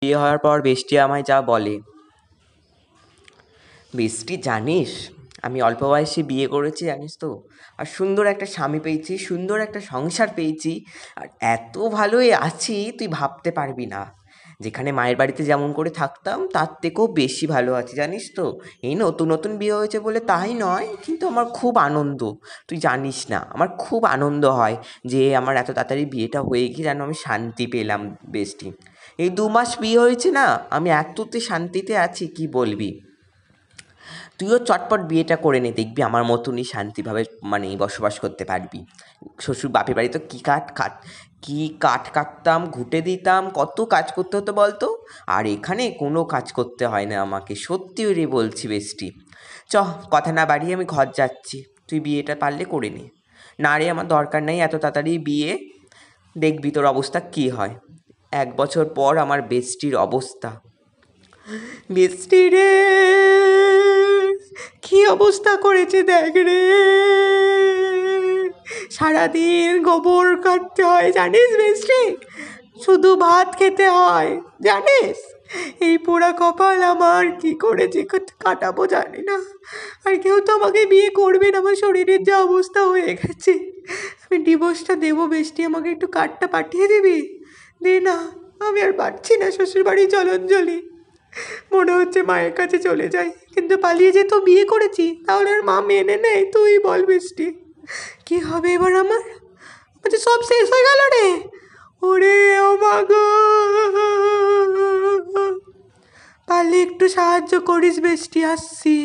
বিয়ে হওয়ার পর বেষ্টি আমায় যা বলে, বেষ্টি জানিস আমি অল্প বয়সে বিয়ে করেছি জানিস তো, আর সুন্দর একটা স্বামী পেয়েছি, সুন্দর একটা সংসার পেয়েছি, আর এত ভালোই আছি তুই ভাবতে পারবি না। যেখানে মায়ের বাড়িতে যেমন করে থাকতাম তার থেকেও বেশি ভালো আছি জানিস তো। এই নতুন নতুন বিয়ে হয়েছে বলে তাই নয়, কিন্তু আমার খুব আনন্দ। তুই জানিস না আমার খুব আনন্দ হয় যে আমার এত তাড়াতাড়ি বিয়েটা হয়ে গিয়ে যেন আমি শান্তি পেলাম বেষ্টি। এই 2 মাস বিয়ে হয়েছে না, আমি এততে শান্তিতে আছি কি বলবি। তুইও চটপট বিয়েটা করে নে, দেখবি আমার মতনই শান্তিভাবে মানে বসবাস করতে পারবি। শ্বশুর বাপের বাড়ি তো কী কাঠ কাটতাম, ঘুঁটে দিতাম, কত কাজ করতে হতো বলতো। আর এখানে কোনো কাজ করতে হয় না আমাকে, সত্যি রে বলছি বেষ্টি। কথা না বাড়িয়ে আমি ঘর যাচ্ছি, তুই বিয়েটা পারলে করে নে। না রে আমার দরকার নেই এত তাড়াতাড়ি বিয়ে, দেখবি তোর অবস্থা কী হয়। 1 বছর পর আমার বেষ্টির অবস্থা, বেষ্টি রে কি অবস্থা করেছে দেখ রে, সারাদিন গোবর কাটতে হয় জানিস বেষ্টি, শুধু ভাত খেতে হয় জানিস। এই পোড়া কপাল আমার, কি করেছে কাটাবো জানি না। আর কেউ তো আমাকে বিয়ে করবে না, আমার শরীরের যা অবস্থা হয়ে গেছে। আমি ডিভোর্সটা দেবো বেষ্টি, আমাকে একটু কার্ডটা পাঠিয়ে দিবি, দে না। আমি আর পারছি না শ্বশুরবাড়ি জলঞ্জলি, মনে হচ্ছে মায়ের কাছে চলে যাই, কিন্তু পালিয়ে যেত বিয়ে করেছি, তাহলে আর মা মেনে নেয়, তুই বল বৃষ্টি কি হবে এবার আমার। বলছে সব শেষ হয়ে গেল রে, ওরে ও মা গো, পারলে একটু সাহায্য করিস বৃষ্টি, আসছি।